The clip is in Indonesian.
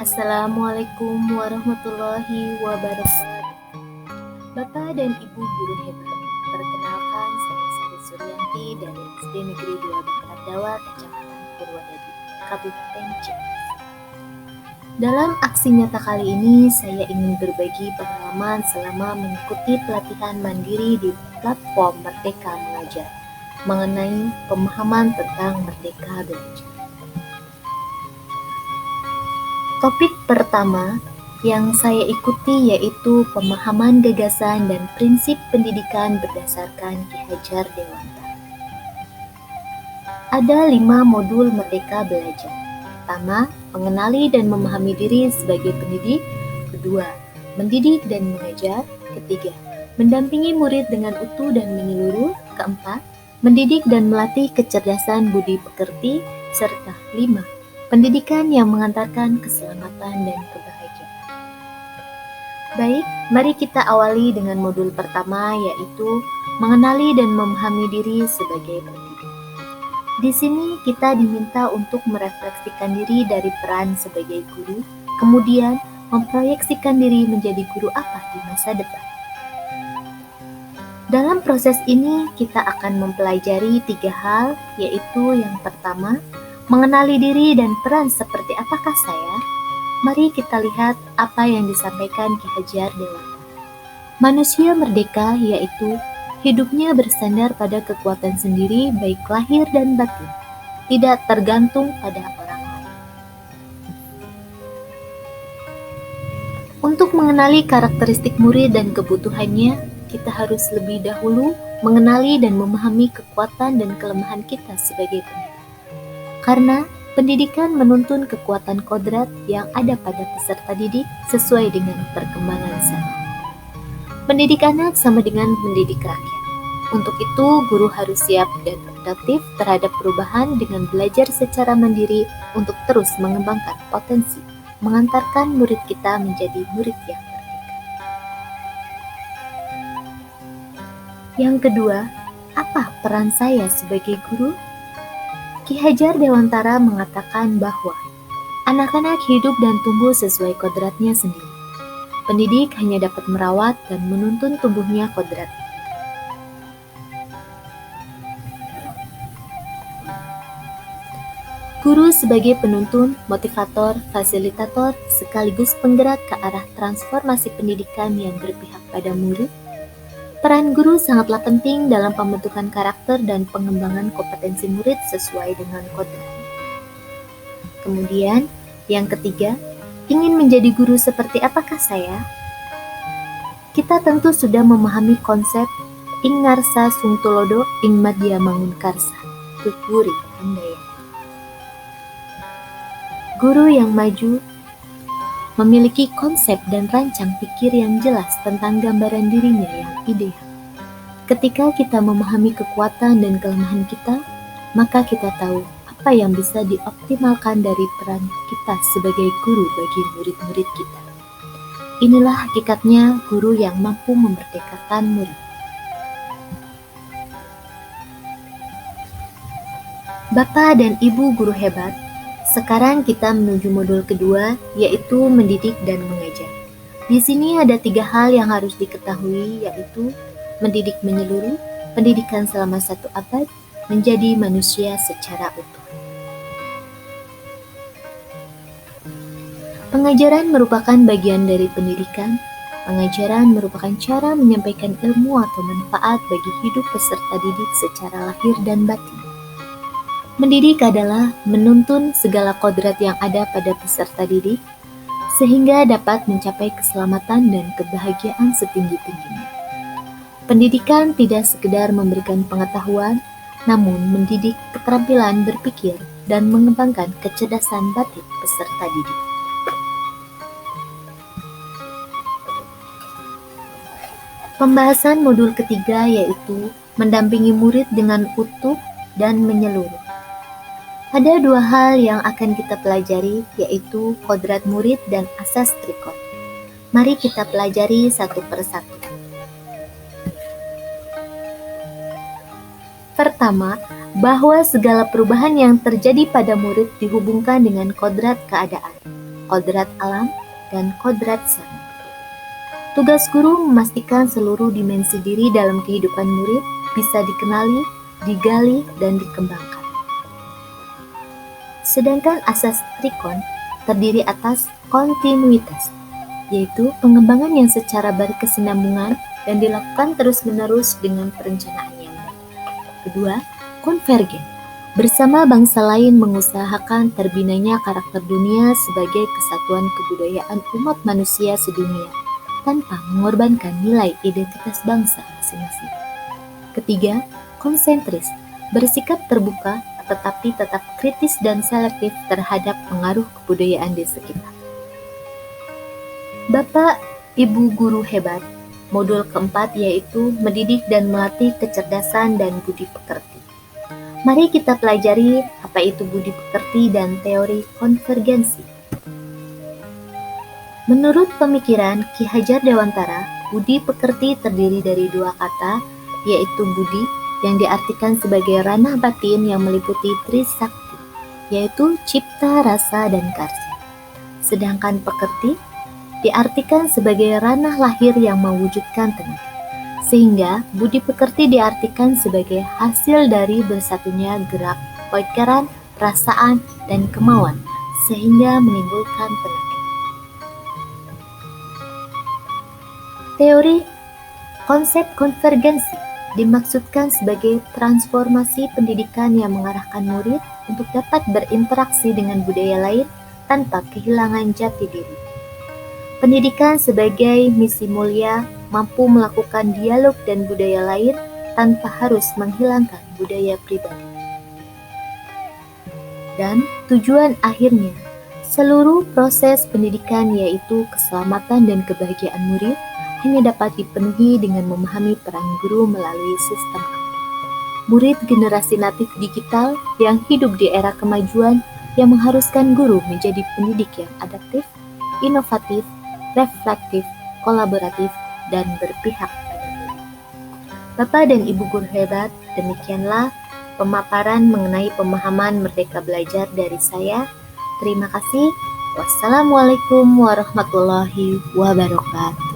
Assalamualaikum warahmatullahi wabarakatuh. Bapak dan Ibu guru hebat, perkenalkan saya Sari Suryanti dari SD Negeri 2 Bangkarat Dawa, Kecamatan Purwodadi, Kabupaten Ciamis. Dalam aksi nyata kali ini, saya ingin berbagi pengalaman selama mengikuti pelatihan mandiri di platform Merdeka Mengajar mengenai pemahaman tentang Merdeka Belajar. Topik pertama yang saya ikuti yaitu pemahaman gagasan dan prinsip pendidikan berdasarkan Ki Hajar Dewantara. Ada 5 modul Merdeka Belajar. Pertama, mengenali dan memahami diri sebagai pendidik. Kedua, mendidik dan mengajar. Ketiga, mendampingi murid dengan utuh dan menyeluruh. Keempat, mendidik dan melatih kecerdasan budi pekerti. Serta 5, pendidikan yang mengantarkan keselamatan dan kebahagiaan. Baik, mari kita awali dengan modul pertama yaitu mengenali dan memahami diri sebagai pendidik. Di sini kita diminta untuk merefleksikan diri dari peran sebagai guru, kemudian memproyeksikan diri menjadi guru apa di masa depan. Dalam proses ini kita akan mempelajari 3 hal, yaitu yang pertama, mengenali diri dan peran seperti apakah saya? Mari kita lihat apa yang disampaikan Ki Hajar Dewantara. Manusia merdeka yaitu hidupnya bersandar pada kekuatan sendiri baik lahir dan batin, tidak tergantung pada orang lain. Untuk mengenali karakteristik murid dan kebutuhannya, kita harus lebih dahulu mengenali dan memahami kekuatan dan kelemahan kita sebagai pendidik. Karena pendidikan menuntun kekuatan kodrat yang ada pada peserta didik sesuai dengan perkembangan zaman. Mendidik anak sama dengan mendidik rakyat. Untuk itu, guru harus siap dan adaptif terhadap perubahan dengan belajar secara mandiri untuk terus mengembangkan potensi, mengantarkan murid kita menjadi murid yang merdeka. Yang kedua, apa peran saya sebagai guru? Ki Hajar Dewantara mengatakan bahwa anak-anak hidup dan tumbuh sesuai kodratnya sendiri. Pendidik hanya dapat merawat dan menuntun tumbuhnya kodrat. Guru sebagai penuntun, motivator, fasilitator, sekaligus penggerak ke arah transformasi pendidikan yang berpihak pada murid. Peran guru sangatlah penting dalam pembentukan karakter dan pengembangan kompetensi murid sesuai dengan kodrat. Kemudian, yang ketiga, ingin menjadi guru seperti apakah saya? Kita tentu sudah memahami konsep ing ngarsa sung tulodo ing madya mangun karsa, tutwuri handaya. Guru yang maju memiliki konsep dan rancang pikir yang jelas tentang gambaran dirinya yang ideal. Ketika kita memahami kekuatan dan kelemahan kita, maka kita tahu apa yang bisa dioptimalkan dari peran kita sebagai guru bagi murid-murid kita. Inilah hakikatnya guru yang mampu memerdekakan murid. Bapak dan Ibu guru hebat, sekarang kita menuju modul kedua, yaitu mendidik dan mengajar. Di sini ada 3 hal yang harus diketahui, yaitu mendidik menyeluruh, pendidikan selama 1 abad, menjadi manusia secara utuh. Pengajaran merupakan bagian dari pendidikan. Pengajaran merupakan cara menyampaikan ilmu atau manfaat bagi hidup peserta didik secara lahir dan batin. Mendidik adalah menuntun segala kodrat yang ada pada peserta didik, sehingga dapat mencapai keselamatan dan kebahagiaan setinggi-tingginya. Pendidikan tidak sekedar memberikan pengetahuan, namun mendidik keterampilan berpikir dan mengembangkan kecerdasan batin peserta didik. Pembahasan modul ketiga yaitu mendampingi murid dengan utuh dan menyeluruh. Ada 2 hal yang akan kita pelajari, yaitu kodrat murid dan asas trikot. Mari kita pelajari satu persatu. Pertama, bahwa segala perubahan yang terjadi pada murid dihubungkan dengan kodrat keadaan. kodrat alam, dan kodrat sana. Tugas guru memastikan seluruh dimensi diri dalam kehidupan murid bisa dikenali, digali, dan dikembangkan. Sedangkan asas trikon terdiri atas kontinuitas, yaitu pengembangan yang secara berkesinambungan dan dilakukan terus-menerus dengan perencanaan yang baik. Kedua, konvergen. Bersama bangsa lain mengusahakan terbinanya karakter dunia sebagai kesatuan kebudayaan umat manusia sedunia, tanpa mengorbankan nilai identitas bangsa masing-masing. Ketiga, konsentris. Bersikap terbuka tetapi tetap kritis dan selektif terhadap pengaruh kebudayaan di sekitar. Bapak, Ibu guru hebat, modul keempat yaitu mendidik dan melatih kecerdasan dan budi pekerti. Mari kita pelajari apa itu budi pekerti dan teori konvergensi. Menurut pemikiran Ki Hajar Dewantara, budi pekerti terdiri dari dua kata, yaitu budi yang diartikan sebagai ranah batin yang meliputi trisakti, yaitu cipta, rasa, dan karsa. Sedangkan pekerti diartikan sebagai ranah lahir yang mewujudkan tenaga. Sehingga budi pekerti diartikan sebagai hasil dari bersatunya gerak, pikiran, perasaan, dan kemauan, sehingga menimbulkan tenaga. Teori konsep konvergensi dimaksudkan sebagai transformasi pendidikan yang mengarahkan murid untuk dapat berinteraksi dengan budaya lain tanpa kehilangan jati diri. Pendidikan sebagai misi mulia mampu melakukan dialog dan budaya lain tanpa harus menghilangkan budaya pribadi. Dan tujuan akhirnya, seluruh proses pendidikan yaitu keselamatan dan kebahagiaan murid hanya dapat dipenuhi dengan memahami peran guru melalui sistem aktif. Murid generasi natif digital yang hidup di era kemajuan yang mengharuskan guru menjadi pendidik yang adaptif, inovatif, reflektif, kolaboratif, dan berpihak pada murid. Bapak dan Ibu guru hebat, demikianlah pemaparan mengenai pemahaman Merdeka Belajar dari saya. Terima kasih. Wassalamualaikum warahmatullahi wabarakatuh.